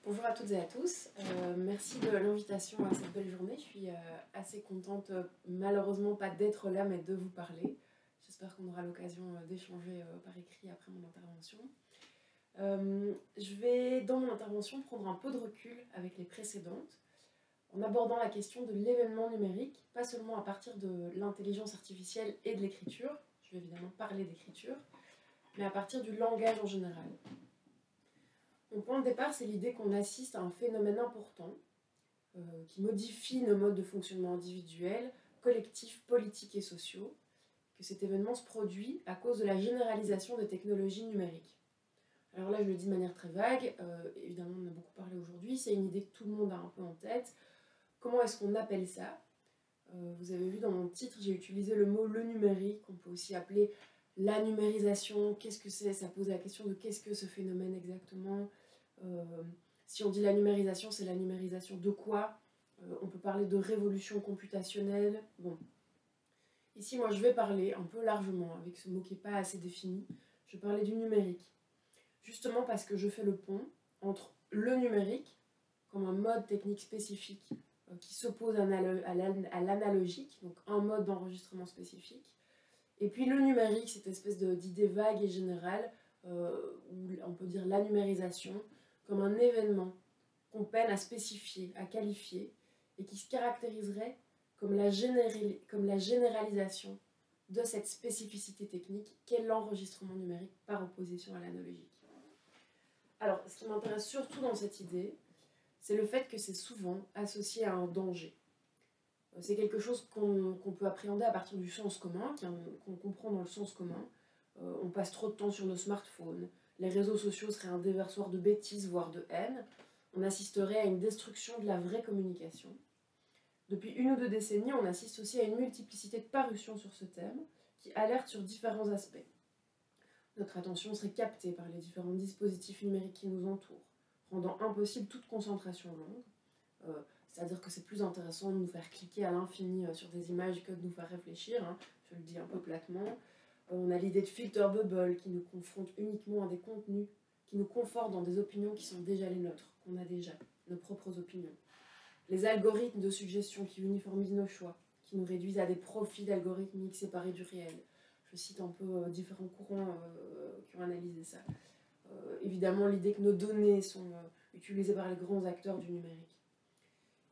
Bonjour à toutes et à tous, merci de l'invitation à cette belle journée. Je suis assez contente, malheureusement pas d'être là, mais de vous parler. J'espère qu'on aura l'occasion d'échanger par écrit après mon intervention. Je vais, dans mon intervention, prendre un peu de recul avec les précédentes, en abordant la question de l'événement numérique, pas seulement à partir de l'intelligence artificielle et de l'écriture, je vais évidemment parler d'écriture, mais à partir du langage en général. Mon point de départ, c'est l'idée qu'on assiste à un phénomène important qui modifie nos modes de fonctionnement individuels, collectifs, politiques et sociaux, que cet événement se produit à cause de la généralisation des technologies numériques. Alors là, je le dis de manière très vague, évidemment on en a beaucoup parlé aujourd'hui, c'est une idée que tout le monde a un peu en tête. Comment est-ce qu'on appelle ça ? Vous avez vu dans mon titre, j'ai utilisé le mot le numérique, on peut aussi appeler la numérisation. Qu'est-ce que c'est ? Ça pose la question de qu'est-ce que ce phénomène exactement ? Si on dit la numérisation, c'est la numérisation de quoi ? On peut parler de révolution computationnelle. Bon. Ici, moi, je vais parler un peu largement, avec ce mot qui n'est pas assez défini, je vais parler du numérique. Justement parce que je fais le pont entre le numérique, comme un mode technique spécifique qui s'oppose à l'analogique, donc un mode d'enregistrement spécifique, et puis le numérique, cette espèce d'idée vague et générale, où on peut dire la numérisation, comme un événement qu'on peine à spécifier, à qualifier, et qui se caractériserait comme la généralisation de cette spécificité technique qu'est l'enregistrement numérique par opposition à l'analogique. Alors, ce qui m'intéresse surtout dans cette idée, c'est le fait que c'est souvent associé à un danger. C'est quelque chose qu'on peut appréhender à partir du sens commun, qu'on comprend dans le sens commun. On passe trop de temps sur nos smartphones, les réseaux sociaux seraient un déversoir de bêtises, voire de haine. On assisterait à une destruction de la vraie communication. Depuis 1 ou 2 décennies, on assiste aussi à une multiplicité de parutions sur ce thème, qui alertent sur différents aspects. Notre attention serait captée par les différents dispositifs numériques qui nous entourent, rendant impossible toute concentration longue. C'est-à-dire que c'est plus intéressant de nous faire cliquer à l'infini sur des images que de nous faire réfléchir, hein, je le dis un peu platement. On a l'idée de filter bubble qui nous confronte uniquement à des contenus, qui nous confortent dans des opinions qui sont déjà les nôtres, qu'on a déjà, nos propres opinions. Les algorithmes de suggestion qui uniformisent nos choix, qui nous réduisent à des profils algorithmiques séparés du réel. Je cite un peu différents courants qui ont analysé ça. Évidemment, l'idée que nos données sont utilisées par les grands acteurs du numérique.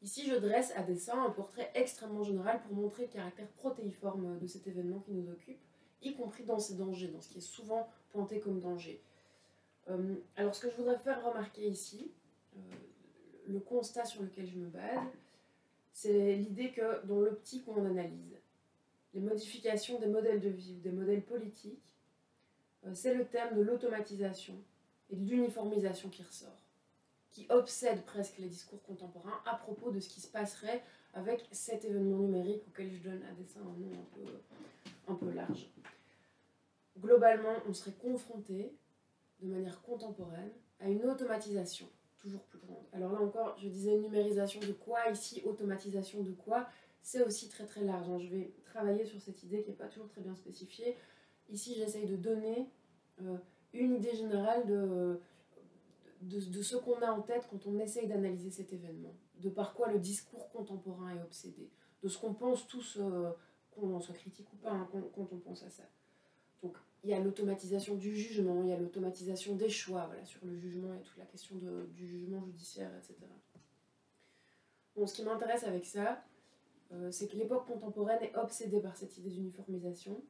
Ici, je dresse à dessein un portrait extrêmement général pour montrer le caractère protéiforme de cet événement qui nous occupe, y compris dans ses dangers, dans ce qui est souvent pointé comme danger. Alors, ce que je voudrais faire remarquer ici, le constat sur lequel je me base, c'est l'idée que dans l'optique où on analyse les modifications des modèles de vie ou des modèles politiques, c'est le thème de l'automatisation et de l'uniformisation qui ressort, qui obsède presque les discours contemporains à propos de ce qui se passerait avec cet événement numérique auquel je donne à dessein un nom un peu large. Globalement, on serait confronté, de manière contemporaine, à une automatisation toujours plus grande. Alors là encore, je disais numérisation de quoi, ici automatisation de quoi, c'est aussi très très large. Je vais travailler sur cette idée qui n'est pas toujours très bien spécifiée. Ici, j'essaye de donner une idée générale de ce qu'on a en tête quand on essaye d'analyser cet événement, de par quoi le discours contemporain est obsédé, de ce qu'on pense tous, qu'on en soit critique ou pas, hein, quand on pense à ça. Donc, il y a l'automatisation du jugement, il y a l'automatisation des choix, voilà, sur le jugement et toute la question du jugement judiciaire, etc. Bon, ce qui m'intéresse avec ça, c'est que l'époque contemporaine est obsédée par cette idée d'uniformisation,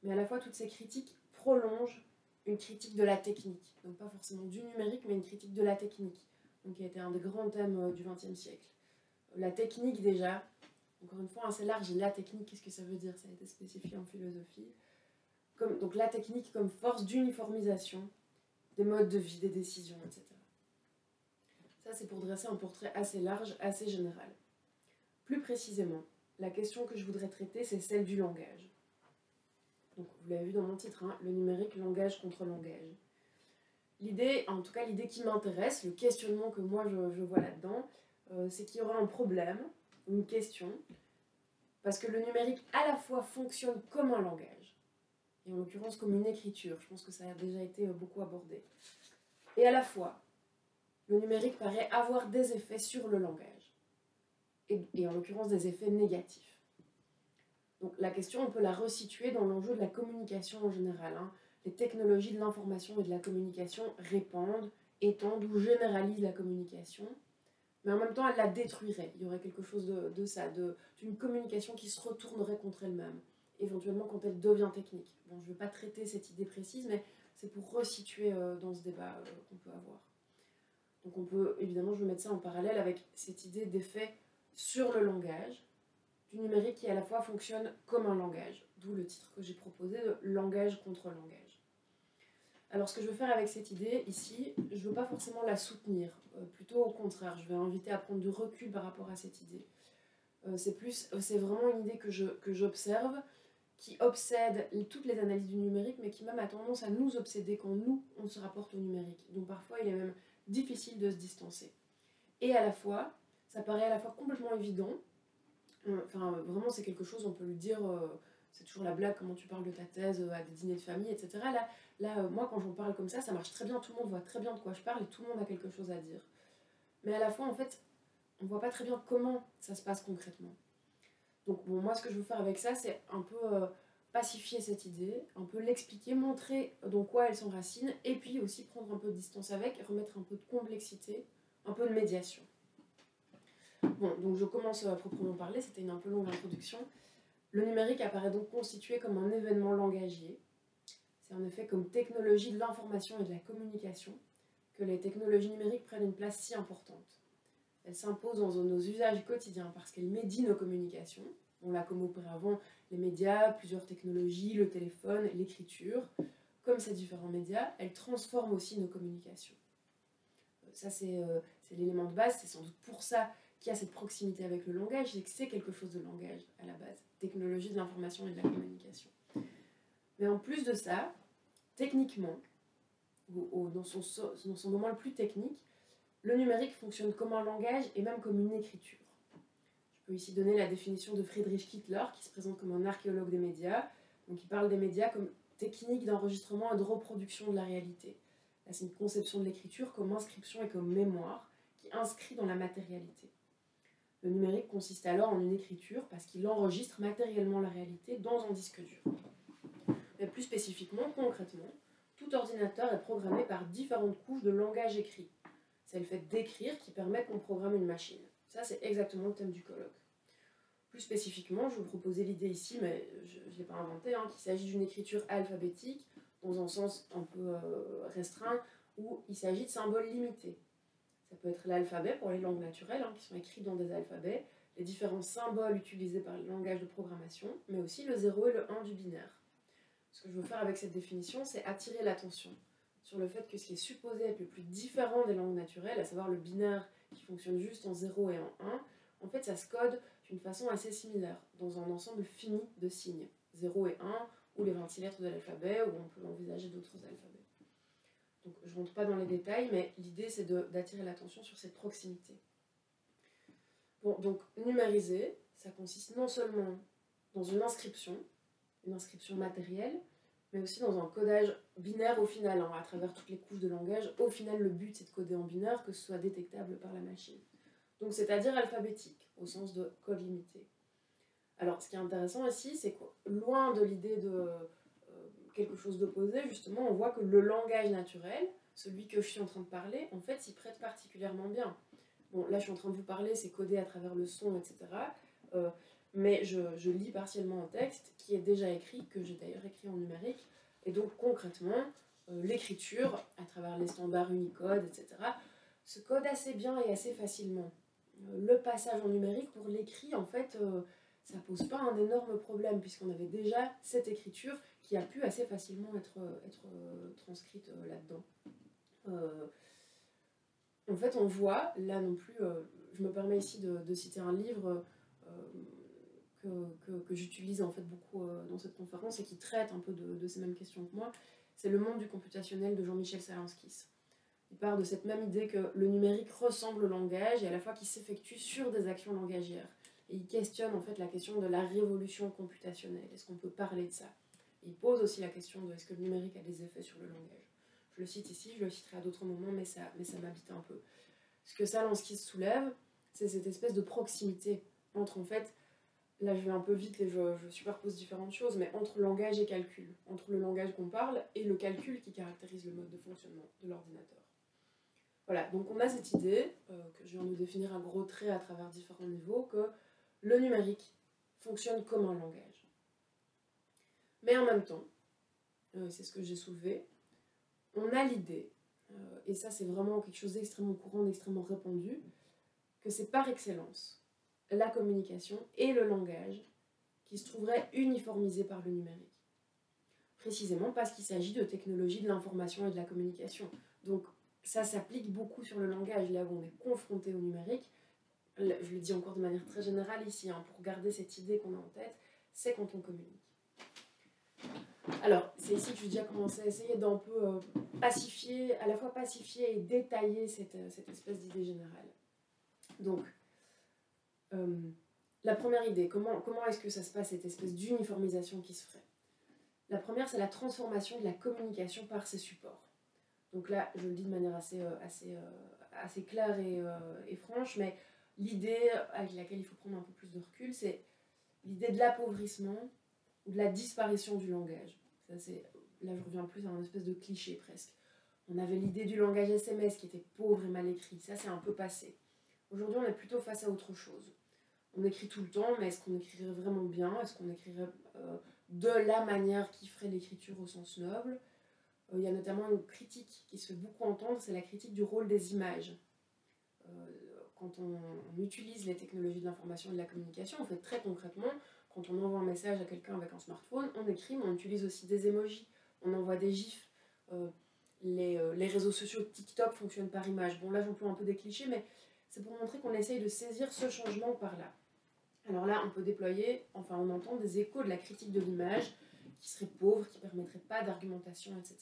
mais à la fois toutes ces critiques prolongent une critique de la technique, donc pas forcément du numérique, mais une critique de la technique, donc qui a été un des grands thèmes du XXe siècle. La technique déjà, encore une fois, assez large, la technique, qu'est-ce que ça veut dire ? Ça a été spécifié en philosophie. Donc la technique comme force d'uniformisation des modes de vie, des décisions, etc. Ça, c'est pour dresser un portrait assez large, assez général. Plus précisément, la question que je voudrais traiter, c'est celle du langage. Donc, vous l'avez vu dans mon titre, hein, le numérique, langage contre langage. L'idée, en tout cas l'idée qui m'intéresse, le questionnement que moi je vois là-dedans, c'est qu'il y aura un problème, une question, parce que le numérique à la fois fonctionne comme un langage, et en l'occurrence comme une écriture, je pense que ça a déjà été beaucoup abordé, et à la fois le numérique paraît avoir des effets sur le langage, et en l'occurrence des effets négatifs. Donc la question, on peut la resituer dans l'enjeu de la communication en général. Les technologies de l'information et de la communication répandent, étendent ou généralisent la communication, mais en même temps, elles la détruiraient. Il y aurait quelque chose de ça, d'une communication qui se retournerait contre elle-même, éventuellement quand elle devient technique. Bon, je ne vais pas traiter cette idée précise, mais c'est pour resituer dans ce débat qu'on peut avoir. Donc on peut, évidemment, je vais mettre ça en parallèle avec cette idée d'effet sur le langage, du numérique qui à la fois fonctionne comme un langage, d'où le titre que j'ai proposé de langage contre langage. Alors ce que je veux faire avec cette idée ici, je ne veux pas forcément la soutenir, plutôt au contraire, je vais inviter à prendre du recul par rapport à cette idée. C'est vraiment une idée que j'observe, qui obsède toutes les analyses du numérique, mais qui même a tendance à nous obséder quand nous, on se rapporte au numérique. Donc parfois, il est même difficile de se distancer. Et à la fois, ça paraît à la fois complètement évident, enfin vraiment c'est quelque chose, on peut le dire, c'est toujours la blague, comment tu parles de ta thèse à des dîners de famille, etc. Là moi quand j'en parle comme ça marche très bien, tout le monde voit très bien de quoi je parle et tout le monde a quelque chose à dire. Mais à la fois, en fait, on voit pas très bien comment ça se passe concrètement. Donc bon, moi ce que je veux faire avec ça, c'est un peu pacifier cette idée, un peu l'expliquer, montrer dans quoi elle s'enracine, et puis aussi prendre un peu de distance avec, remettre un peu de complexité, un peu de médiation. Bon, donc je commence à proprement parler, c'était une un peu longue introduction. Le numérique apparaît donc constitué comme un événement langagier. C'est en effet comme technologie de l'information et de la communication que les technologies numériques prennent une place si importante. Elles s'imposent dans nos usages quotidiens parce qu'elles médient nos communications. On l'a comme auparavant, les médias, plusieurs technologies, le téléphone, l'écriture. Comme ces différents médias, elles transforment aussi nos communications. Ça, c'est l'élément de base, c'est sans doute pour ça qu'il y a cette proximité avec le langage, c'est que c'est quelque chose de langage à la base, technologie de l'information et de la communication. Mais en plus de ça, techniquement, dans son moment le plus technique, le numérique fonctionne comme un langage et même comme une écriture. Je peux ici donner la définition de Friedrich Kittler, qui se présente comme un archéologue des médias. Donc il parle des médias comme technique d'enregistrement et de reproduction de la réalité. Là, c'est une conception de l'écriture comme inscription et comme mémoire, qui inscrit dans la matérialité. Le numérique consiste alors en une écriture parce qu'il enregistre matériellement la réalité dans un disque dur. Mais plus spécifiquement, concrètement, tout ordinateur est programmé par différentes couches de langage écrit. C'est le fait d'écrire qui permet qu'on programme une machine. Ça, c'est exactement le thème du colloque. Plus spécifiquement, je vous proposais l'idée ici, mais je ne l'ai pas inventée, qu'il s'agit d'une écriture alphabétique, dans un sens un peu restreint, où il s'agit de symboles limités. Ça peut être l'alphabet pour les langues naturelles, qui sont écrites dans des alphabets, les différents symboles utilisés par le langage de programmation, mais aussi le 0 et le 1 du binaire. Ce que je veux faire avec cette définition, c'est attirer l'attention sur le fait que ce qui est supposé être le plus différent des langues naturelles, à savoir le binaire qui fonctionne juste en 0 et en 1, en fait ça se code d'une façon assez similaire, dans un ensemble fini de signes, 0 et 1, ou les 26 lettres de l'alphabet, ou on peut envisager d'autres alphabets. Donc je ne rentre pas dans les détails, mais l'idée c'est d'attirer l'attention sur cette proximité. Bon, donc numériser, ça consiste non seulement dans une inscription matérielle, mais aussi dans un codage binaire au final, à travers toutes les couches de langage. Au final, le but, c'est de coder en binaire, que ce soit détectable par la machine. Donc, c'est-à-dire alphabétique, au sens de code limité. Alors, ce qui est intéressant ici, c'est que loin de l'idée de quelque chose d'opposé, justement, on voit que le langage naturel, celui que je suis en train de parler, en fait, s'y prête particulièrement bien. Bon, là, je suis en train de vous parler, c'est codé à travers le son, etc., mais je lis partiellement un texte qui est déjà écrit, que j'ai d'ailleurs écrit en numérique, et donc concrètement, l'écriture, à travers les standards Unicode, etc., se code assez bien et assez facilement. Le passage en numérique pour l'écrit, en fait, ça pose pas un énorme problème, puisqu'on avait déjà cette écriture qui a pu assez facilement être transcrite là-dedans. En fait, on voit, là non plus, je me permets ici de citer un livre que j'utilise en fait beaucoup dans cette conférence et qui traite un peu de ces mêmes questions que moi, c'est Le monde du computationnel de Jean-Michel Salanskis. Il part de cette même idée que le numérique ressemble au langage et à la fois qu'il s'effectue sur des actions langagières. Et il questionne en fait la question de la révolution computationnelle. Est-ce qu'on peut parler de ça? Et il pose aussi la question de est-ce que le numérique a des effets sur le langage? Je le cite ici, je le citerai à d'autres moments, mais ça m'habite un peu. Ce que Salanski soulève, c'est cette espèce de proximité entre, en fait, là je vais un peu vite et je superpose différentes choses, mais entre langage et calcul, entre le langage qu'on parle et le calcul qui caractérise le mode de fonctionnement de l'ordinateur. Voilà, donc on a cette idée, que je viens de définir à gros traits à travers différents niveaux, que le numérique fonctionne comme un langage. Mais en même temps, c'est ce que j'ai soulevé, on a l'idée, et ça c'est vraiment quelque chose d'extrêmement courant, d'extrêmement répandu, que c'est par excellence la communication et le langage qui se trouveraient uniformisés par le numérique. Précisément parce qu'il s'agit de technologies de l'information et de la communication. Donc ça s'applique beaucoup sur le langage, là où on est confronté au numérique. Je le dis encore de manière très générale ici, hein, pour garder cette idée qu'on a en tête, c'est quand on communique. Alors, c'est ici que je vais déjà commencer à essayer d'un peu pacifier, à la fois pacifier et détailler cette espèce d'idée générale. Donc, la première idée, comment est-ce que ça se passe, cette espèce d'uniformisation qui se ferait? La première, c'est la transformation de la communication par ses supports. Donc là, je le dis de manière assez claire et franche, mais l'idée avec laquelle il faut prendre un peu plus de recul, c'est l'idée de l'appauvrissement ou de la disparition du langage. Ça, là, je reviens plus à un espèce de cliché presque. On avait l'idée du langage SMS qui était pauvre et mal écrit. Ça, c'est un peu passé. Aujourd'hui, on est plutôt face à autre chose. On écrit tout le temps, mais est-ce qu'on écrirait vraiment bien? Est-ce qu'on écrirait de la manière qui ferait l'écriture au sens noble? Il y a notamment une critique qui se fait beaucoup entendre, c'est la critique du rôle des images. Quand on utilise les technologies de l'information et de la communication, on fait très concrètement, quand on envoie un message à quelqu'un avec un smartphone, on écrit, mais on utilise aussi des emojis, on envoie des gifs. Les réseaux sociaux TikTok fonctionnent par image. Bon, là, j'emploie un peu des clichés, mais c'est pour montrer qu'on essaye de saisir ce changement par là. Alors là, on peut déployer, enfin on entend des échos de la critique de l'image qui serait pauvre, qui ne permettrait pas d'argumentation, etc.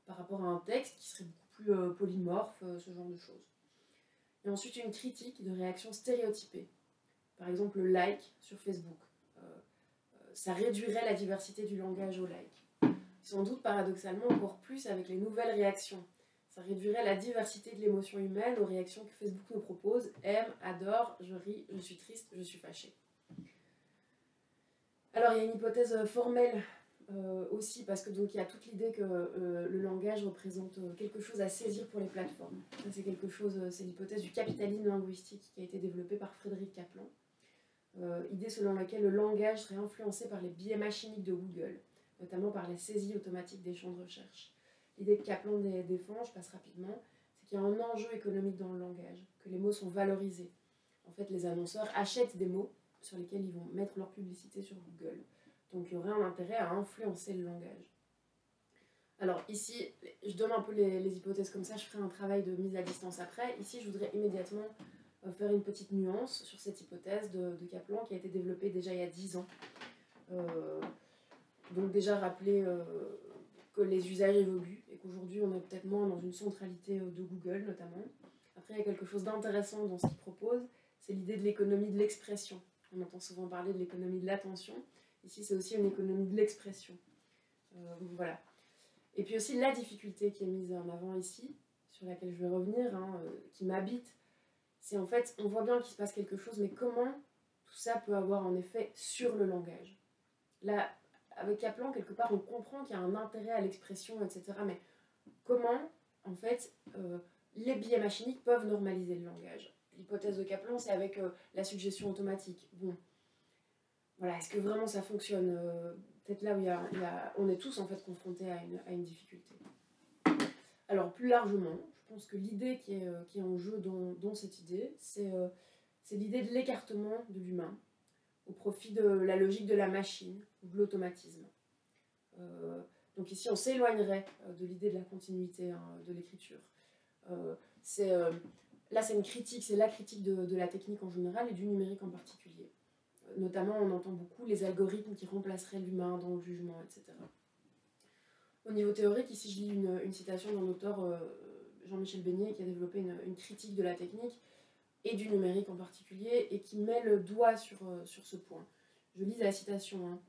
Par rapport à un texte qui serait beaucoup plus polymorphe, ce genre de choses. Et ensuite une critique de réactions stéréotypées. Par exemple le like sur Facebook. Ça réduirait la diversité du langage au like. Sans doute paradoxalement encore plus avec les nouvelles réactions. Ça réduirait la diversité de l'émotion humaine aux réactions que Facebook nous propose. Aime, adore, je ris, je suis triste, je suis fâchée. Alors il y a une hypothèse formelle aussi, parce que donc il y a toute l'idée que le langage représente quelque chose à saisir pour les plateformes. Ça c'est l'hypothèse du capitalisme linguistique qui a été développée par Frédéric Kaplan. Idée selon laquelle le langage serait influencé par les biais machiniques de Google, notamment par les saisies automatiques des champs de recherche. L'idée que Kaplan défend, je passe rapidement, c'est qu'il y a un enjeu économique dans le langage, que les mots sont valorisés. En fait, les annonceurs achètent des mots sur lesquels ils vont mettre leur publicité sur Google. Donc il y aurait un intérêt à influencer le langage. Alors ici, je donne un peu les hypothèses comme ça, je ferai un travail de mise à distance après. Ici, je voudrais immédiatement faire une petite nuance sur cette hypothèse de Kaplan qui a été développée déjà il y a 10 ans. Donc déjà rappeler que les usages évoluent et qu'aujourd'hui on est peut-être moins dans une centralité de Google notamment. Après il y a quelque chose d'intéressant dans ce qu'il propose, c'est l'idée de l'économie de l'expression. On entend souvent parler de l'économie de l'attention. Ici c'est aussi une économie de l'expression. Voilà. Et puis aussi la difficulté qui est mise en avant ici, sur laquelle je vais revenir, qui m'habite, c'est en fait, on voit bien qu'il se passe quelque chose, mais comment tout ça peut avoir un effet sur le langage. Là, avec Kaplan, quelque part, on comprend qu'il y a un intérêt à l'expression, etc. Mais comment, en fait, les biais machiniques peuvent normaliser le langage? L'hypothèse de Kaplan, c'est avec la suggestion automatique. Bon, voilà, est-ce que vraiment ça fonctionne? Peut-être là où on est tous en fait confrontés à une difficulté. Alors plus largement, je pense que l'idée qui est en jeu dans cette idée, c'est l'idée de l'écartement de l'humain au profit de la logique de la machine ou de l'automatisme. Donc ici, on s'éloignerait de l'idée de la continuité de l'écriture. Là, c'est une critique, c'est la critique de la technique en général et du numérique en particulier. Notamment, on entend beaucoup les algorithmes qui remplaceraient l'humain dans le jugement, etc. Au niveau théorique, ici, je lis une citation d'un auteur, Jean-Michel Beignet, qui a développé une critique de la technique et du numérique en particulier, et qui met le doigt sur ce point. Je lis la citation.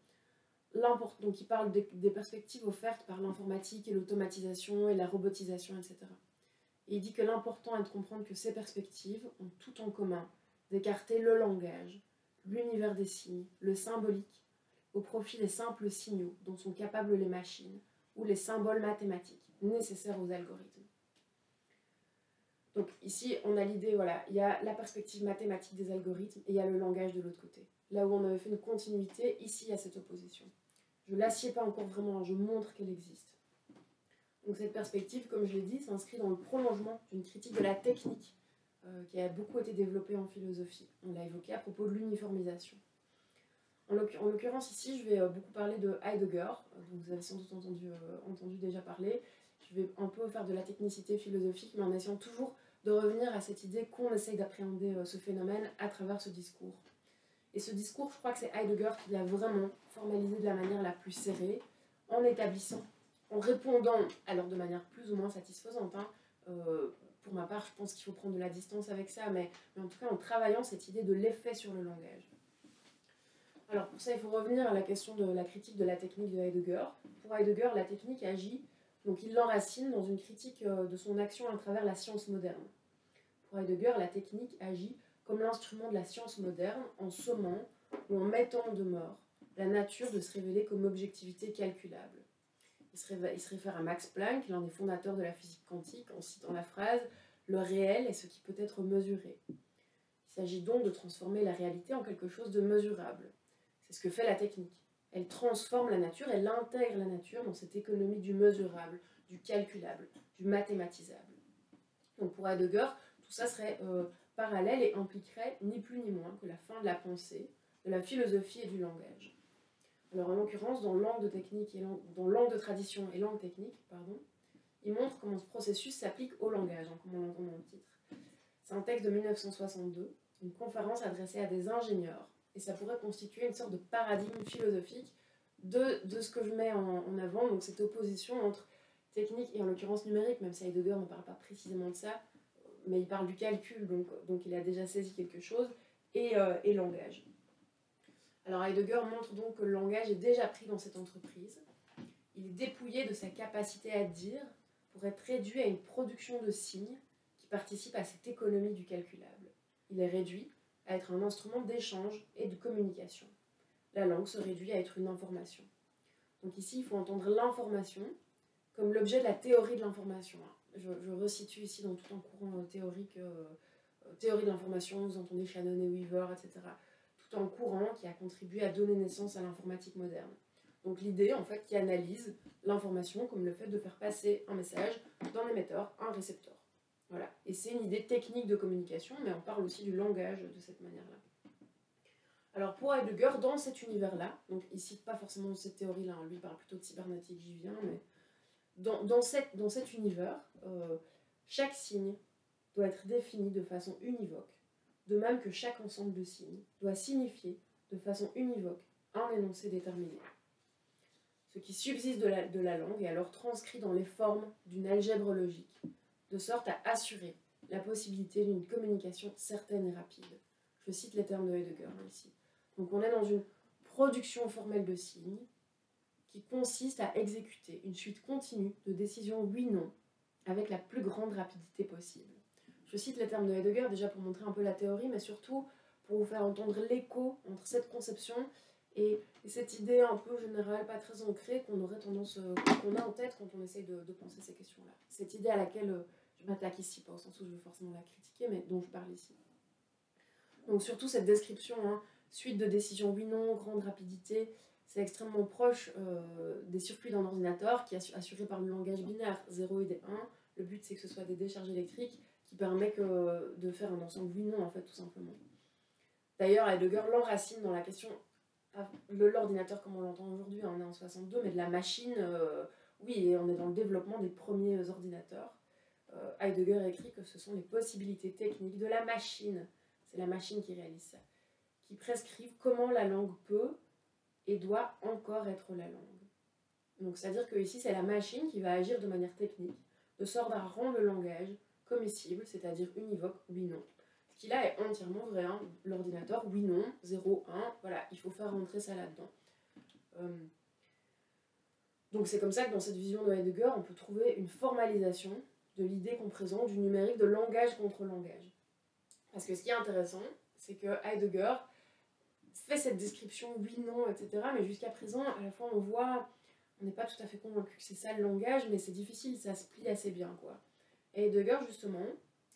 Donc il parle des perspectives offertes par l'informatique et l'automatisation et la robotisation, etc. Et il dit que l'important est de comprendre que ces perspectives ont tout en commun d'écarter le langage, l'univers des signes, le symbolique, au profit des simples signaux dont sont capables les machines, ou les symboles mathématiques nécessaires aux algorithmes. Donc ici, on a l'idée, voilà, il y a la perspective mathématique des algorithmes et il y a le langage de l'autre côté. Là où on avait fait une continuité, ici, il y a cette opposition. Je ne l'assieds pas encore vraiment, je montre qu'elle existe. Donc cette perspective, comme je l'ai dit, s'inscrit dans le prolongement d'une critique de la technique qui a beaucoup été développée en philosophie. On l'a évoqué à propos de l'uniformisation. En l'occurrence, ici, je vais beaucoup parler de Heidegger, dont vous avez sans doute entendu déjà parler. Je vais un peu faire de la technicité philosophique, mais en essayant toujours de revenir à cette idée qu'on essaye d'appréhender ce phénomène à travers ce discours. Et ce discours, je crois que c'est Heidegger qui l'a vraiment formalisé de la manière la plus serrée, en établissant, en répondant, alors de manière plus ou moins satisfaisante. Pour ma part, je pense qu'il faut prendre de la distance avec ça, mais en tout cas en travaillant cette idée de l'effet sur le langage. Alors pour ça, il faut revenir à la question de la critique de la technique de Heidegger. Pour Heidegger, la technique agit, donc il l'enracine dans une critique de son action à travers la science moderne. Pour Heidegger, la technique agit comme l'instrument de la science moderne en sommant ou en mettant en demeure la nature de se révéler comme objectivité calculable. Il se réfère à Max Planck, l'un des fondateurs de la physique quantique, en citant la phrase « Le réel est ce qui peut être mesuré ». Il s'agit donc de transformer la réalité en quelque chose de mesurable. C'est ce que fait la technique. Elle transforme la nature, elle intègre la nature dans cette économie du mesurable, du calculable, du mathématisable. Donc pour Heidegger, tout ça serait parallèle et impliquerait ni plus ni moins que la fin de la pensée, de la philosophie et du langage. Alors en l'occurrence, dans Langue de tradition et langue technique, il montre comment ce processus s'applique au langage, comme on l'entend dans le titre. C'est un texte de 1962, une conférence adressée à des ingénieurs, et ça pourrait constituer une sorte de paradigme philosophique de ce que je mets en avant, donc cette opposition entre technique et en l'occurrence numérique, même si Heidegger ne parle pas précisément de ça, mais il parle du calcul, donc il a déjà saisi quelque chose, et langage. Alors Heidegger montre donc que le langage est déjà pris dans cette entreprise. Il est dépouillé de sa capacité à dire pour être réduit à une production de signes qui participe à cette économie du calculable. Il est réduit à être un instrument d'échange et de communication. La langue se réduit à être une information. Donc ici, il faut entendre l'information comme l'objet de la théorie de l'information. Je resitue ici dans tout un courant théorique, théorie de l'information, vous entendez Shannon et Weaver, etc. Tout un courant qui a contribué à donner naissance à l'informatique moderne. Donc l'idée, en fait, qui analyse l'information comme le fait de faire passer un message d'un émetteur à un récepteur. Voilà. Et c'est une idée technique de communication, mais on parle aussi du langage de cette manière-là. Alors pour Heidegger, dans cet univers-là, donc il ne cite pas forcément cette théorie-là, lui il parle plutôt de cybernétique, j'y viens, mais dans cet univers, chaque signe doit être défini de façon univoque, de même que chaque ensemble de signes doit signifier de façon univoque un énoncé déterminé. Ce qui subsiste de la langue est alors transcrit dans les formes d'une algèbre logique, de sorte à assurer la possibilité d'une communication certaine et rapide. Je cite les termes de Heidegger ici. Donc on est dans une production formelle de signes qui consiste à exécuter une suite continue de décisions oui-non avec la plus grande rapidité possible. Je cite les termes de Heidegger déjà pour montrer un peu la théorie, mais surtout pour vous faire entendre l'écho entre cette conception et cette idée un peu générale, pas très ancrée, qu'on a en tête quand on essaye de penser ces questions-là. Cette idée à laquelle je m'attaque ici, pas au sens où je veux forcément la critiquer, mais dont je parle ici. Donc surtout cette description, suite de décisions oui-non, grande rapidité, c'est extrêmement proche des circuits d'un ordinateur qui est assuré par le langage binaire 0 et des 1. Le but c'est que ce soit des décharges électriques qui permettent de faire un ensemble oui-non en fait tout simplement. D'ailleurs Heidegger l'enracine dans la question de l'ordinateur comme on l'entend aujourd'hui, on est en 62, mais de la machine, oui, et on est dans le développement des premiers ordinateurs. Heidegger écrit que ce sont les possibilités techniques de la machine, c'est la machine qui réalise ça, qui prescrivent comment la langue peut et doit encore être la langue. Donc c'est-à-dire que ici c'est la machine qui va agir de manière technique, de sorte à rendre le langage commissible, c'est-à-dire univoque, oui-non. Ce qui là est entièrement vrai, l'ordinateur, oui-non, 0, 1, voilà, il faut faire rentrer ça là-dedans. Donc c'est comme ça que dans cette vision de Heidegger, on peut trouver une formalisation de l'idée qu'on présente du numérique de langage contre langage. Parce que ce qui est intéressant, c'est que Heidegger fait cette description oui, non, etc. Mais jusqu'à présent, à la fois on voit, on n'est pas tout à fait convaincu que c'est ça le langage, mais c'est difficile, ça se plie assez bien, quoi. Et Heidegger, justement,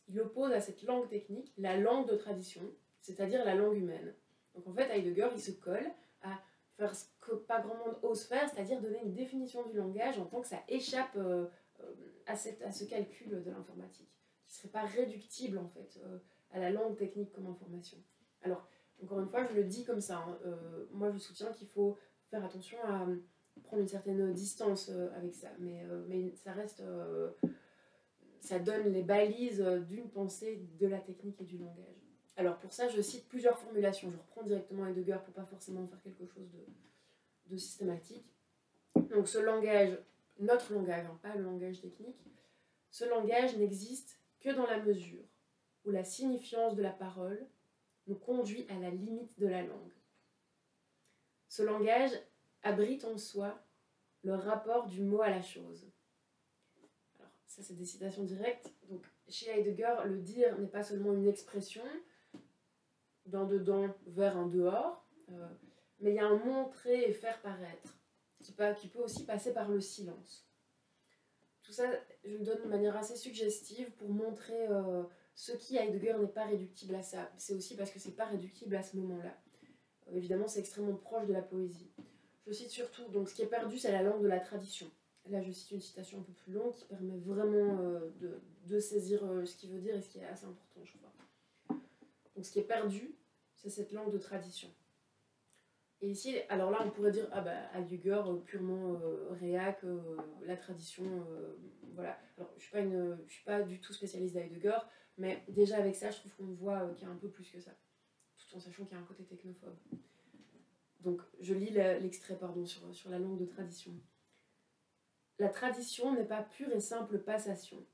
il oppose à cette langue technique la langue de tradition, c'est-à-dire la langue humaine. Donc en fait, Heidegger, il se colle à faire ce que pas grand monde ose faire, c'est-à-dire donner une définition du langage en tant que ça échappe à ce calcul de l'informatique, qui ne serait pas réductible en fait à la langue technique comme information. Alors, encore une fois, je le dis comme ça, hein, moi je soutiens qu'il faut faire attention à prendre une certaine distance avec ça, mais ça reste... ça donne les balises d'une pensée de la technique et du langage. Alors pour ça, je cite plusieurs formulations. Je reprends directement Heidegger pour pas forcément faire quelque chose de systématique. Donc ce langage, notre langage, hein, pas le langage technique, ce langage n'existe que dans la mesure où la signifiance de la parole nous conduit à la limite de la langue. Ce langage abrite en soi le rapport du mot à la chose. Alors ça c'est des citations directes. Donc chez Heidegger, le dire n'est pas seulement une expression, d'un dedans vers un dehors, mais il y a un montrer et faire paraître, qui peut aussi passer par le silence. Tout ça, je le donne de manière assez suggestive pour montrer ce qui, à Heidegger, n'est pas réductible à ça. C'est aussi parce que c'est pas réductible à ce moment-là. Évidemment, c'est extrêmement proche de la poésie. Je cite surtout, donc ce qui est perdu, c'est la langue de la tradition. Là, je cite une citation un peu plus longue qui permet vraiment de saisir ce qu'il veut dire et ce qui est assez important, je crois. Donc ce qui est perdu, c'est cette langue de tradition. Et ici, alors là, on pourrait dire, ah bah, Heidegger, purement réac, la tradition, voilà. Alors, je suis pas du tout spécialiste d'Heidegger, mais déjà avec ça, je trouve qu'on voit qu'il y a un peu plus que ça, tout en sachant qu'il y a un côté technophobe. Donc, je lis l'extrait, sur la langue de tradition. La tradition n'est pas pure et simple passation,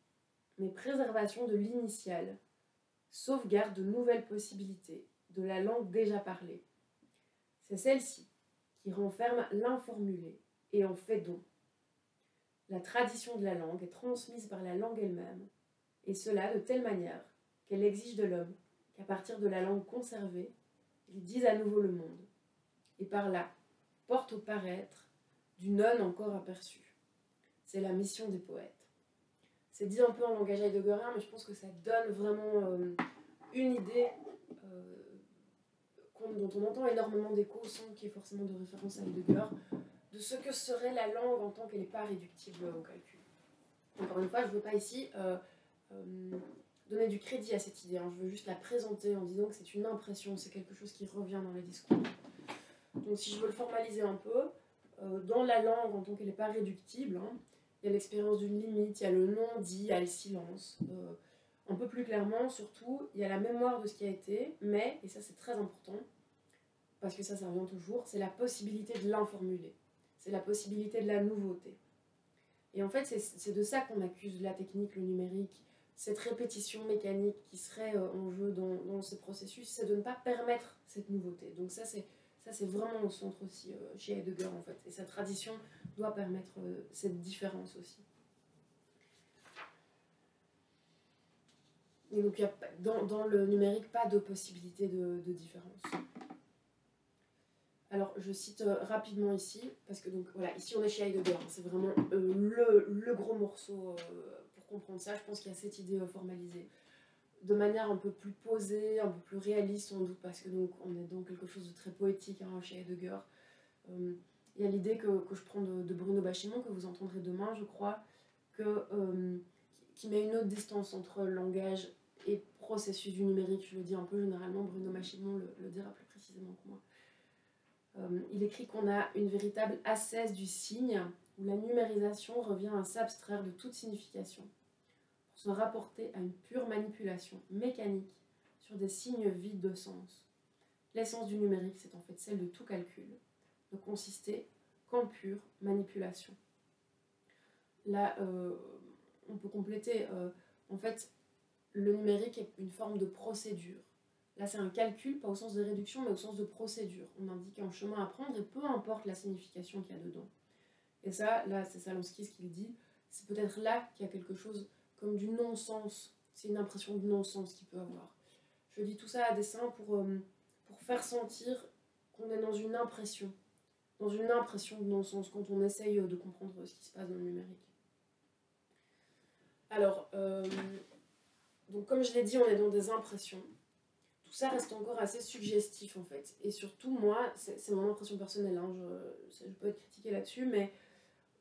mais préservation de l'initial, sauvegarde de nouvelles possibilités, de la langue déjà parlée. C'est celle-ci qui renferme l'informulé et en fait don. La tradition de la langue est transmise par la langue elle-même, et cela de telle manière qu'elle exige de l'homme qu'à partir de la langue conservée, il dise à nouveau le monde, et par là porte au paraître du non encore aperçu. C'est la mission des poètes. C'est dit un peu en langage heideggerien, mais je pense que ça donne vraiment une idée dont on entend énormément d'écho sans qu'il y ait forcément de référence à Heidegger, de ce que serait la langue en tant qu'elle n'est pas réductible au calcul. Encore une fois, je ne veux pas ici donner du crédit à cette idée, hein. Je veux juste la présenter en disant que c'est une impression, c'est quelque chose qui revient dans les discours. Donc si je veux le formaliser un peu, dans la langue en tant qu'elle n'est pas réductible, hein, il y a l'expérience d'une limite, il y a le non-dit, il y a le silence. Un peu plus clairement, surtout, il y a la mémoire de ce qui a été, mais, et ça c'est très important, parce que ça revient toujours, c'est la possibilité de l'informuler. C'est la possibilité de la nouveauté. Et en fait, c'est de ça qu'on accuse la technique, le numérique, cette répétition mécanique qui serait en jeu dans ce processus, c'est de ne pas permettre cette nouveauté. Donc ça, c'est vraiment au centre aussi chez Heidegger, en fait. Et sa tradition doit permettre cette différence aussi. Et donc, il n'y a dans le numérique pas de possibilité de différence. Alors, je cite rapidement ici, parce que donc, voilà, ici on est chez Heidegger, hein, c'est vraiment le gros morceau pour comprendre ça. Je pense qu'il y a cette idée formalisée, de manière un peu plus posée, un peu plus réaliste sans doute, parce que donc, on est dans quelque chose de très poétique hein, chez Heidegger. Il y a l'idée que je prends de Bruno Bachimon, que vous entendrez demain, je crois, qui met une autre distance entre langage et processus du numérique. Je le dis un peu généralement, Bruno Bachimon le dira plus précisément que moi. Il écrit qu'on a une véritable ascèse du signe, où la numérisation revient à s'abstraire de toute signification, pour se rapporter à une pure manipulation mécanique sur des signes vides de sens. L'essence du numérique, c'est en fait celle de tout calcul, ne consister qu'en pure manipulation. Là, on peut compléter, en fait, le numérique est une forme de procédure. Là, c'est un calcul, pas au sens de réduction, mais au sens de procédure. On indique un chemin à prendre et peu importe la signification qu'il y a dedans. Et ça, là, c'est Salanskis qui le dit, c'est peut-être là qu'il y a quelque chose comme du non-sens. C'est une impression de non-sens qu'il peut avoir. Je dis tout ça à dessein pour faire sentir qu'on est dans une impression de non-sens quand on essaye de comprendre ce qui se passe dans le numérique. Alors, donc comme je l'ai dit, on est dans des impressions. Tout ça reste encore assez suggestif en fait. Et surtout, moi, c'est mon impression personnelle, hein, je peux être critiquée là-dessus, mais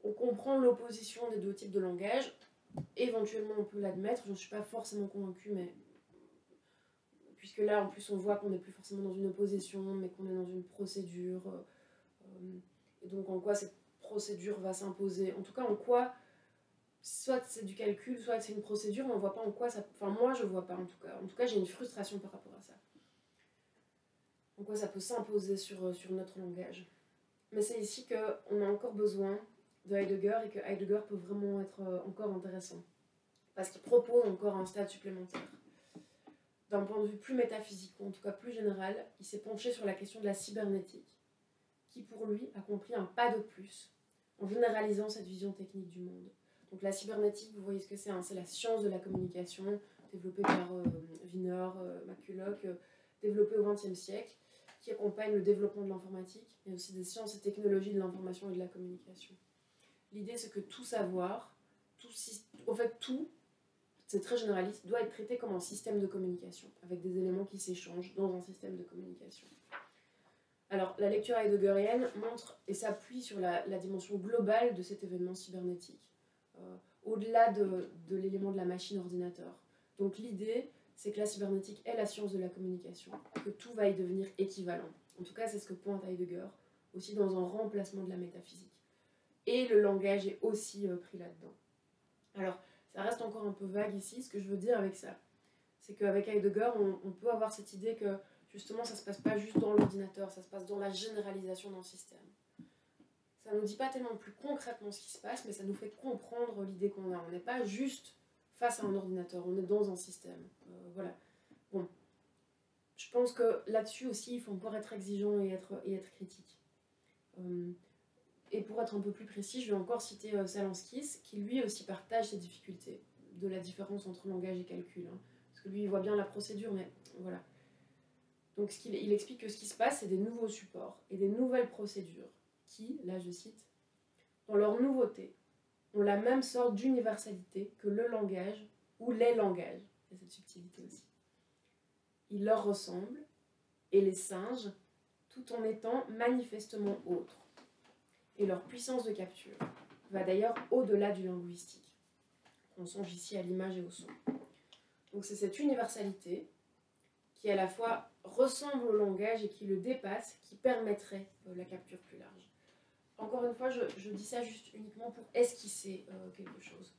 on comprend l'opposition des deux types de langage. Éventuellement, on peut l'admettre, je ne suis pas forcément convaincue, mais puisque là, en plus, on voit qu'on n'est plus forcément dans une opposition, mais qu'on est dans une procédure. Et donc, en quoi cette procédure va s'imposer. En tout cas, en quoi, soit c'est du calcul, soit c'est une procédure, mais on ne voit pas en quoi ça... Enfin, moi, je ne vois pas, en tout cas. En tout cas, j'ai une frustration par rapport à ça. En quoi ça peut s'imposer sur notre langage. Mais c'est ici qu'on a encore besoin de Heidegger et que Heidegger peut vraiment être encore intéressant. Parce qu'il propose encore un stade supplémentaire. D'un point de vue plus métaphysique, ou en tout cas plus général, il s'est penché sur la question de la cybernétique, qui pour lui accomplit un pas de plus en généralisant cette vision technique du monde. Donc la cybernétique, vous voyez ce que c'est, hein, c'est la science de la communication, développée par Wiener, McCulloch, développée au XXe siècle, qui accompagne le développement de l'informatique, mais aussi des sciences et technologies de l'information et de la communication. L'idée, c'est que tout savoir, tout, c'est très généraliste, doit être traité comme un système de communication, avec des éléments qui s'échangent dans un système de communication. Alors, la lecture heideggerienne montre et s'appuie sur la dimension globale de cet événement cybernétique, au-delà de l'élément de la machine-ordinateur. Donc l'idée, c'est que la cybernétique est la science de la communication, que tout va y devenir équivalent. En tout cas, c'est ce que pointe Heidegger, aussi dans un remplacement de la métaphysique. Et le langage est aussi pris là-dedans. Alors, ça reste encore un peu vague ici, ce que je veux dire avec ça. C'est qu'avec Heidegger, on peut avoir cette idée que, justement, ça ne se passe pas juste dans l'ordinateur, ça se passe dans la généralisation d'un système. Ça ne nous dit pas tellement plus concrètement ce qui se passe, mais ça nous fait comprendre l'idée qu'on a. On n'est pas juste face à un ordinateur, on est dans un système. Voilà. Bon. Je pense que là-dessus aussi, il faut encore être exigeant et être critique. Et pour être un peu plus précis, je vais encore citer Salanskis, qui lui aussi partage ces difficultés de la différence entre langage et calcul. Hein. Parce que lui, il voit bien la procédure, mais voilà. Donc il explique que ce qui se passe, c'est des nouveaux supports et des nouvelles procédures qui, là je cite, dans leur nouveauté, ont la même sorte d'universalité que le langage ou les langages. Il y a cette subtilité aussi. Ils leur ressemblent et les singent tout en étant manifestement autres. Et leur puissance de capture va d'ailleurs au-delà du linguistique. On songe ici à l'image et au son. Donc c'est cette universalité qui à la fois ressemble au langage et qui le dépasse, qui permettrait la capture plus large. Encore une fois, je dis ça juste uniquement pour esquisser quelque chose.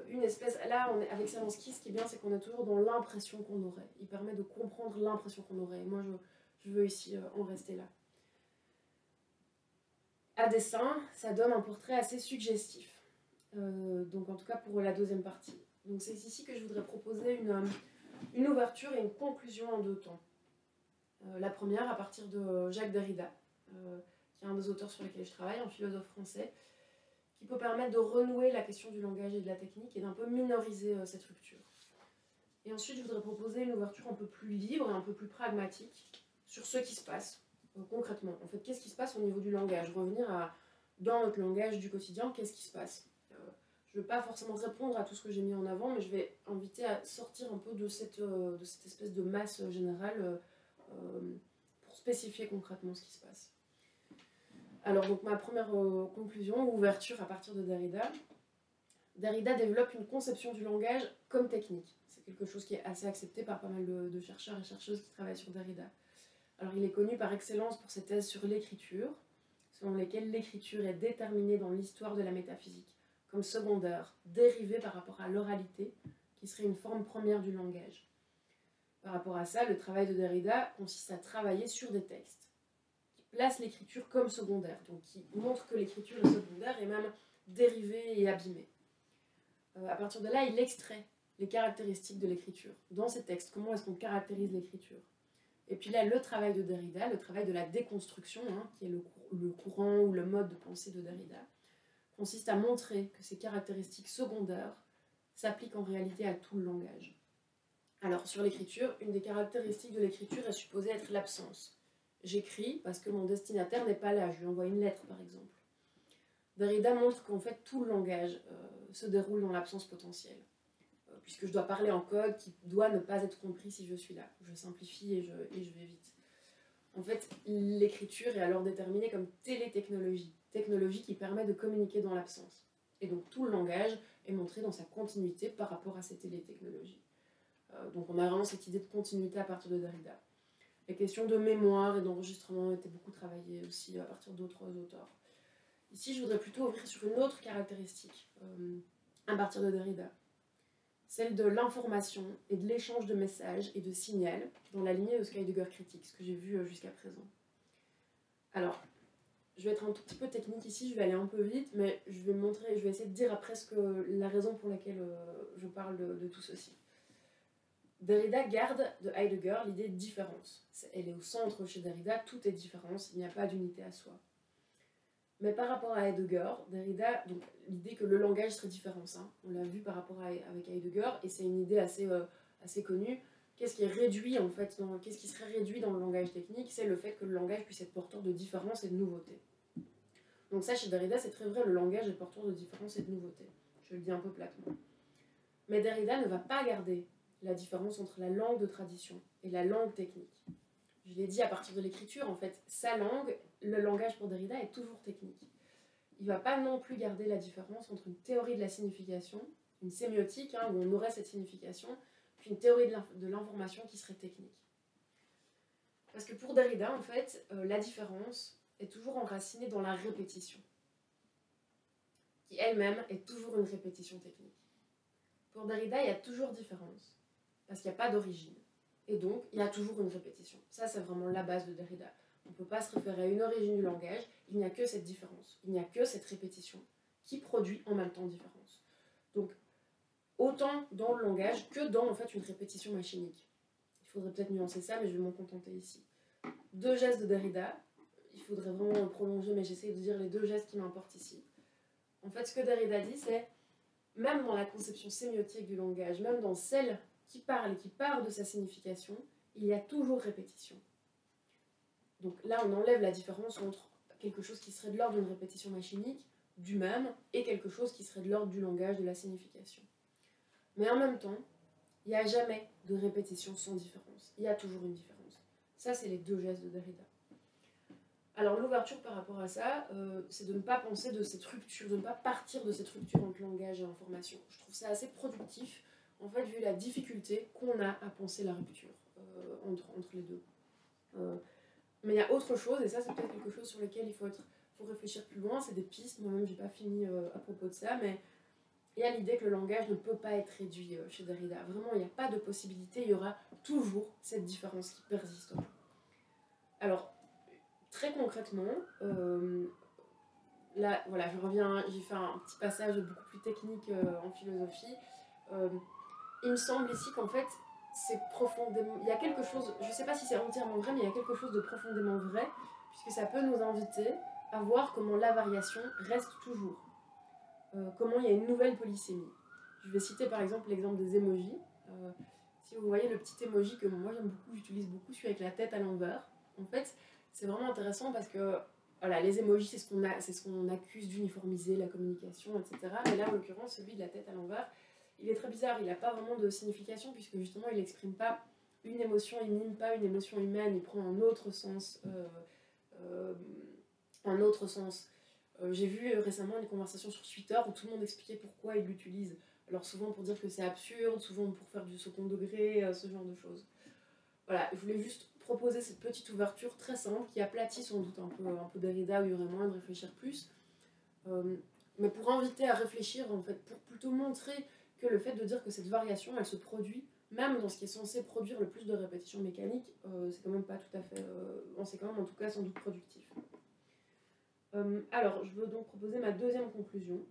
Une espèce, là, avec Salanskis, ce qui est bien, c'est qu'on est toujours dans l'impression qu'on aurait. Il permet de comprendre l'impression qu'on aurait. Et moi, je veux ici en rester là. À dessein, ça donne un portrait assez suggestif. Donc en tout cas pour la deuxième partie. Donc c'est ici que je voudrais proposer une ouverture et une conclusion en deux temps. La première à partir de Jacques Derrida, qui est un des auteurs sur lesquels je travaille, un philosophe français, qui peut permettre de renouer la question du langage et de la technique et d'un peu minoriser cette rupture. Et ensuite, je voudrais proposer une ouverture un peu plus libre et un peu plus pragmatique sur ce qui se passe concrètement. En fait, qu'est-ce qui se passe au niveau du langage? Revenir dans notre langage du quotidien, qu'est-ce qui se passe? Je ne vais pas forcément répondre à tout ce que j'ai mis en avant, mais je vais inviter à sortir un peu de cette espèce de masse générale pour spécifier concrètement ce qui se passe. Alors, donc, ma première conclusion, ouverture à partir de Derrida. Derrida développe une conception du langage comme technique. C'est quelque chose qui est assez accepté par pas mal de chercheurs et chercheuses qui travaillent sur Derrida. Alors, il est connu par excellence pour ses thèses sur l'écriture, selon lesquelles l'écriture est déterminée dans l'histoire de la métaphysique comme secondaire, dérivée par rapport à l'oralité, qui serait une forme première du langage. Par rapport à ça, le travail de Derrida consiste à travailler sur des textes qui placent l'écriture comme secondaire, donc qui montrent que l'écriture est secondaire et même dérivée et abîmée. À partir de là, il extrait les caractéristiques de l'écriture. Dans ces textes, comment est-ce qu'on caractérise l'écriture? Et puis là, le travail de Derrida, le travail de la déconstruction, hein, qui est le courant ou le mode de pensée de Derrida, consiste à montrer que ces caractéristiques secondaires s'appliquent en réalité à tout le langage. Alors, sur l'écriture, une des caractéristiques de l'écriture est supposée être l'absence. J'écris parce que mon destinataire n'est pas là, je lui envoie une lettre par exemple. Derrida montre qu'en fait tout le langage se déroule dans l'absence potentielle, puisque je dois parler en code qui doit ne pas être compris si je suis là. Je simplifie et je vais vite. En fait, l'écriture est alors déterminée comme télétechnologie, technologie qui permet de communiquer dans l'absence. Et donc tout le langage est montré dans sa continuité par rapport à ces télétechnologies. Donc on a vraiment cette idée de continuité à partir de Derrida. Les questions de mémoire et d'enregistrement ont été beaucoup travaillées aussi à partir d'autres auteurs. Ici, je voudrais plutôt ouvrir sur une autre caractéristique à partir de Derrida, celle de l'information et de l'échange de messages et de signaux dans la lignée de ce qu'Heidegger critique, ce que j'ai vu jusqu'à présent. Alors, je vais être un tout petit peu technique ici, je vais aller un peu vite, mais je vais essayer de dire après la raison pour laquelle je parle de tout ceci. Derrida garde de Heidegger l'idée de différence. Elle est au centre chez Derrida, tout est différence, il n'y a pas d'unité à soi. Mais par rapport à Heidegger, Derrida, donc l'idée que le langage serait différent, ça, on l'a vu par rapport avec Heidegger, et c'est une idée assez connue. Qu'est-ce qui est réduit en fait, qu'est-ce qui serait réduit dans le langage technique? C'est le fait que le langage puisse être porteur de différence et de nouveauté. Donc ça, chez Derrida, c'est très vrai, le langage est porteur de différence et de nouveauté. Je le dis un peu platement. Mais Derrida ne va pas garder la différence entre la langue de tradition et la langue technique. Je l'ai dit à partir de l'écriture, en fait, sa langue, le langage pour Derrida est toujours technique. Il ne va pas non plus garder la différence entre une théorie de la signification, une sémiotique, où on aurait cette signification, puis une théorie de l'information qui serait technique. Parce que pour Derrida, en fait, la différence est toujours enracinée dans la répétition, qui elle-même est toujours une répétition technique. Pour Derrida, il y a toujours différence, parce qu'il n'y a pas d'origine. Et donc, il y a toujours une répétition. Ça, c'est vraiment la base de Derrida. On ne peut pas se référer à une origine du langage, il n'y a que cette différence. Il n'y a que cette répétition qui produit en même temps différence. Donc, autant dans le langage que dans, en fait, une répétition machinique. Il faudrait peut-être nuancer ça, mais je vais m'en contenter ici. Deux gestes de Derrida. Il faudrait vraiment prolonger, mais j'essaie de dire les deux gestes qui m'importent ici. En fait, ce que Derrida dit, c'est, même dans la conception sémiotique du langage, même dans celle qui parle et qui part de sa signification, il y a toujours répétition. Donc là, on enlève la différence entre quelque chose qui serait de l'ordre d'une répétition machinique, du même, et quelque chose qui serait de l'ordre du langage, de la signification. Mais en même temps, il n'y a jamais de répétition sans différence. Il y a toujours une différence. Ça, c'est les deux gestes de Derrida. Alors l'ouverture par rapport à ça, c'est de ne pas penser de cette rupture, de ne pas partir de cette rupture entre langage et information. Je trouve ça assez productif, en fait, vu la difficulté qu'on a à penser la rupture entre les deux. Mais il y a autre chose, et ça c'est peut-être quelque chose sur lequel il faut réfléchir plus loin, c'est des pistes, moi-même j'ai pas fini à propos de ça, mais il y a l'idée que le langage ne peut pas être réduit chez Derrida. Vraiment, il n'y a pas de possibilité, il y aura toujours cette différence qui persistera. Alors, très concrètement, là, voilà, je reviens, j'ai fait un petit passage beaucoup plus technique en philosophie. Il me semble ici qu'en fait, c'est profondément... Il y a quelque chose, je ne sais pas si c'est entièrement vrai, mais il y a quelque chose de profondément vrai, puisque ça peut nous inviter à voir comment la variation reste toujours. Comment il y a une nouvelle polysémie. Je vais citer par exemple l'exemple des emojis. Si vous voyez le petit emoji que moi j'aime beaucoup, j'utilise beaucoup, celui avec la tête à l'envers. En fait, c'est vraiment intéressant parce que voilà, les emojis, c'est ce qu'on accuse d'uniformiser la communication, etc. Mais là, en l'occurrence, celui de la tête à l'envers, il est très bizarre, il n'a pas vraiment de signification puisque justement il n'exprime pas une émotion, il mime pas une émotion humaine, il prend un autre sens. J'ai vu récemment une conversation sur Twitter où tout le monde expliquait pourquoi il l'utilise. Alors souvent pour dire que c'est absurde, souvent pour faire du second degré, ce genre de choses. Voilà, je voulais juste proposer cette petite ouverture très simple qui aplatit sans doute un peu Derrida où il y aurait moyen de réfléchir plus. Mais pour inviter à réfléchir, en fait, pour plutôt montrer que le fait de dire que cette variation, elle se produit, même dans ce qui est censé produire le plus de répétitions mécaniques, c'est quand même pas tout à fait... c'est quand même en tout cas sans doute productif. Alors, je veux donc proposer ma deuxième conclusion.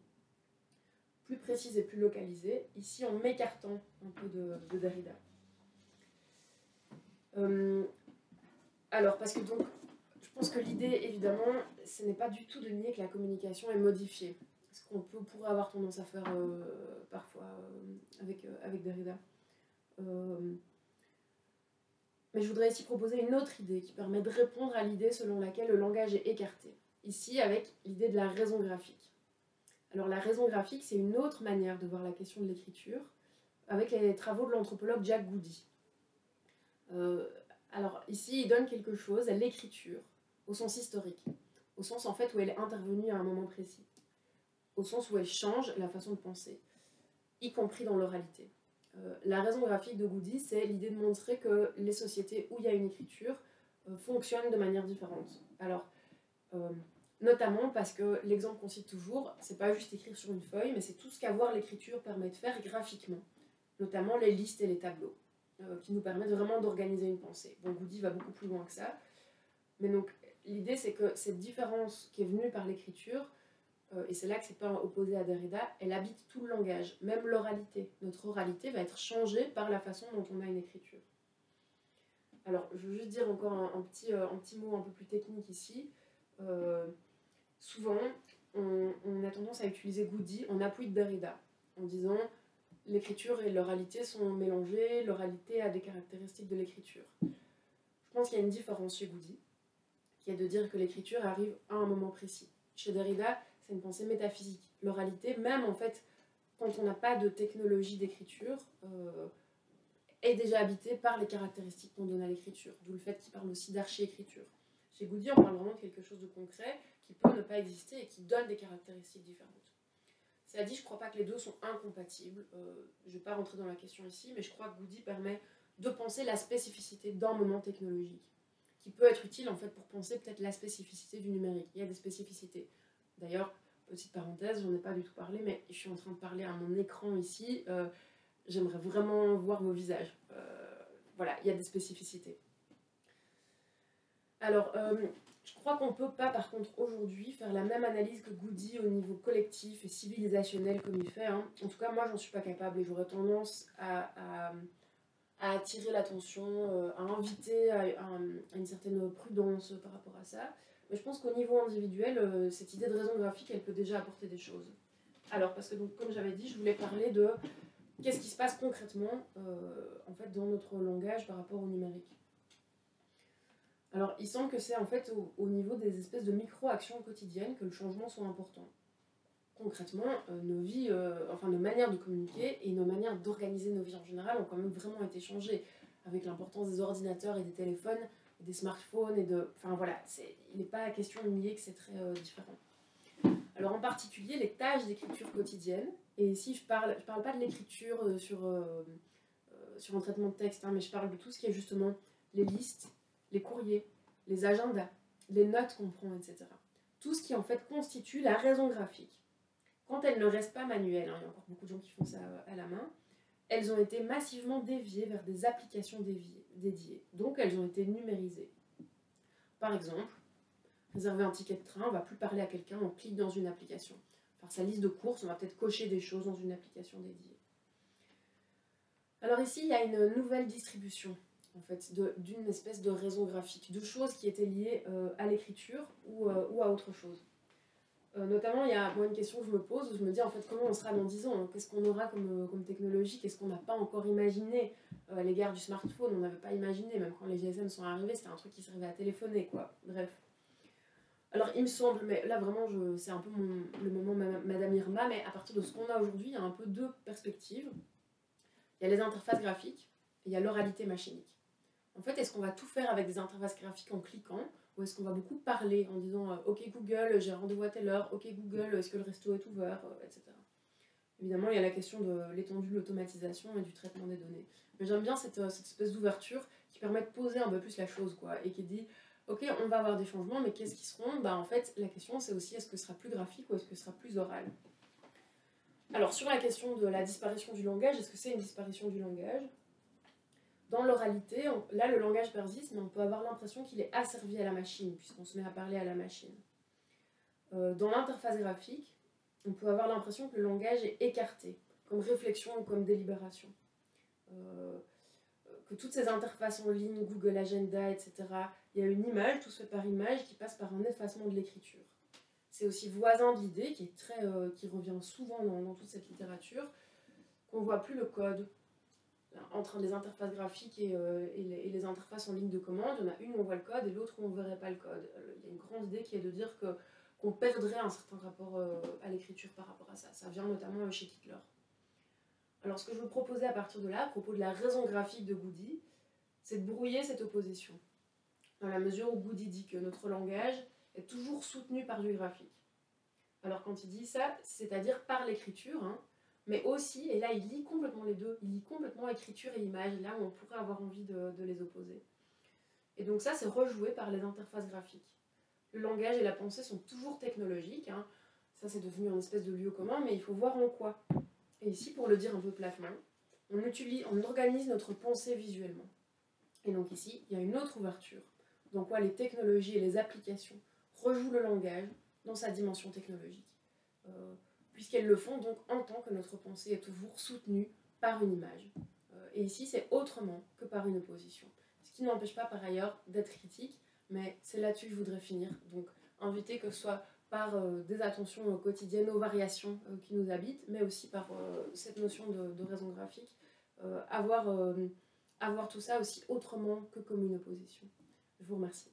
plus précise et plus localisée, ici en m'écartant un peu de Derrida. Alors, parce que donc, je pense que l'idée, évidemment, ce n'est pas du tout de nier que la communication est modifiée. Ce qu'on pourrait avoir tendance à faire parfois avec Derrida. Mais je voudrais ici proposer une autre idée qui permet de répondre à l'idée selon laquelle le langage est écarté. Ici, avec l'idée de la raison graphique. Alors, la raison graphique, c'est une autre manière de voir la question de l'écriture, avec les travaux de l'anthropologue Jack Goody. Alors, ici, il donne quelque chose à l'écriture, au sens historique, au sens en fait où elle est intervenue à un moment précis, au sens où elle change la façon de penser, y compris dans l'oralité. La raison graphique de Goody, c'est l'idée de montrer que les sociétés où il y a une écriture fonctionnent de manière différente. Alors, notamment parce que l'exemple qu'on cite toujours, c'est pas juste écrire sur une feuille, mais c'est tout ce qu'avoir l'écriture permet de faire graphiquement, notamment les listes et les tableaux, qui nous permettent vraiment d'organiser une pensée. Bon, Goody va beaucoup plus loin que ça, mais donc l'idée c'est que cette différence qui est venue par l'écriture, et c'est là que c'est pas opposé à Derrida, elle habite tout le langage, même l'oralité. Notre oralité va être changée par la façon dont on a une écriture. Alors, je veux juste dire encore un petit mot un peu plus technique ici. Souvent, on a tendance à utiliser Goody en appui de Derrida, en disant l'écriture et l'oralité sont mélangées, l'oralité a des caractéristiques de l'écriture. Je pense qu'il y a une différence chez Goody, qui est de dire que l'écriture arrive à un moment précis. Chez Derrida, c'est une pensée métaphysique. L'oralité, même en fait, quand on n'a pas de technologie d'écriture, est déjà habitée par les caractéristiques qu'on donne à l'écriture, d'où le fait qu'il parle aussi d'archi-écriture. Chez Goody, on parle vraiment de quelque chose de concret qui peut ne pas exister et qui donne des caractéristiques différentes. Cela dit, je ne crois pas que les deux sont incompatibles. Je ne vais pas rentrer dans la question ici, mais je crois que Goody permet de penser la spécificité d'un moment technologique, qui peut être utile en fait pour penser peut-être la spécificité du numérique. Il y a des spécificités. D'ailleurs, petite parenthèse, j'en ai pas du tout parlé, mais je suis en train de parler à mon écran ici. J'aimerais vraiment voir vos visages. Voilà, il y a des spécificités. Alors, je crois qu'on ne peut pas, par contre, aujourd'hui, faire la même analyse que Goody au niveau collectif et civilisationnel comme il fait. Hein. En tout cas, moi, j'en suis pas capable et j'aurais tendance à attirer l'attention, à inviter à une certaine prudence par rapport à ça. Mais je pense qu'au niveau individuel, cette idée de raison graphique, elle peut déjà apporter des choses. Alors, parce que, donc, comme j'avais dit, je voulais parler de qu'est-ce qui se passe concrètement en fait, dans notre langage par rapport au numérique. Alors, il semble que c'est en fait au niveau des espèces de micro-actions quotidiennes que le changement soit important. Concrètement, nos vies, enfin nos manières de communiquer et nos manières d'organiser nos vies en général ont quand même vraiment été changées avec l'importance des ordinateurs et des téléphones, et des smartphones et de... Enfin voilà, il n'est pas question de nier que c'est très différent. Alors en particulier, les tâches d'écriture quotidienne, et ici je parle pas de l'écriture sur un traitement de texte, hein, mais je parle de tout ce qui est justement les listes, les courriers, les agendas, les notes qu'on prend, etc. Tout ce qui en fait constitue la raison graphique. Quand elles ne restent pas manuelles, hein, il y a encore beaucoup de gens qui font ça à la main, elles ont été massivement déviées vers des applications dédiées. Donc elles ont été numérisées. Par exemple, réserver un ticket de train, on ne va plus parler à quelqu'un, on clique dans une application. Faire sa liste de courses, on va peut-être cocher des choses dans une application dédiée. Alors ici, il y a une nouvelle distribution en fait, d'une espèce de raison graphique, de choses qui étaient liées à l'écriture ou à autre chose. Notamment, il y a une question que je me pose, où je me dis en fait comment on sera dans 10 ans, hein, qu'est-ce qu'on aura comme technologie, qu'est-ce qu'on n'a pas encore imaginé à l'égard du smartphone, on n'avait pas imaginé, même quand les GSM sont arrivés, c'était un truc qui servait à téléphoner, quoi. Bref. Alors il me semble, mais là vraiment c'est un peu le moment Madame Irma, mais à partir de ce qu'on a aujourd'hui, il y a un peu deux perspectives. Il y a les interfaces graphiques et il y a l'oralité machinique. En fait, est-ce qu'on va tout faire avec des interfaces graphiques en cliquant, ou est-ce qu'on va beaucoup parler en disant ok Google, j'ai rendez-vous à telle heure, ok Google, est-ce que le resto est ouvert, etc. Évidemment, il y a la question de l'étendue de l'automatisation et du traitement des données. Mais j'aime bien cette espèce d'ouverture qui permet de poser un peu plus la chose, quoi, et qui dit ok, on va avoir des changements, mais qu'est-ce qui seront ? En fait, la question c'est aussi est-ce que ce sera plus graphique ou est-ce que ce sera plus oral ? Alors, sur la question de la disparition du langage, est-ce que c'est une disparition du langage ? Dans l'oralité, là le langage persiste, mais on peut avoir l'impression qu'il est asservi à la machine, puisqu'on se met à parler à la machine. Dans l'interface graphique, on peut avoir l'impression que le langage est écarté, comme réflexion ou comme délibération. Que toutes ces interfaces en ligne, Google Agenda, etc., il y a une image, tout se fait par image, qui passe par un effacement de l'écriture. C'est aussi voisin de l'idée, qui revient souvent dans toute cette littérature, qu'on ne voit plus le code. Entre les interfaces graphiques et les interfaces en ligne de commande, il y en a une où on voit le code et l'autre où on ne verrait pas le code. Il y a une grande idée qui est de dire qu'on perdrait un certain rapport à l'écriture par rapport à ça. Ça vient notamment chez Kittler. Alors ce que je vous proposais à partir de là, à propos de la raison graphique de Goody, c'est de brouiller cette opposition, dans la mesure où Goody dit que notre langage est toujours soutenu par du graphique. Alors quand il dit ça, c'est-à-dire par l'écriture, hein, mais aussi, et là il lie complètement les deux, il lie complètement écriture et image, là où on pourrait avoir envie de les opposer. Et donc ça, c'est rejoué par les interfaces graphiques. Le langage et la pensée sont toujours technologiques, hein. Ça c'est devenu une espèce de lieu commun, mais il faut voir en quoi. Et ici, pour le dire un peu platement, on organise notre pensée visuellement. Et donc ici, il y a une autre ouverture, dans quoi les technologies et les applications rejouent le langage dans sa dimension technologique. Puisqu'elles le font donc en tant que notre pensée est toujours soutenue par une image. Et ici, c'est autrement que par une opposition. Ce qui n'empêche pas par ailleurs d'être critique, mais c'est là-dessus que je voudrais finir. Donc inviter que ce soit par des attentions quotidiennes aux variations qui nous habitent, mais aussi par cette notion de raison graphique, avoir tout ça aussi autrement que comme une opposition. Je vous remercie.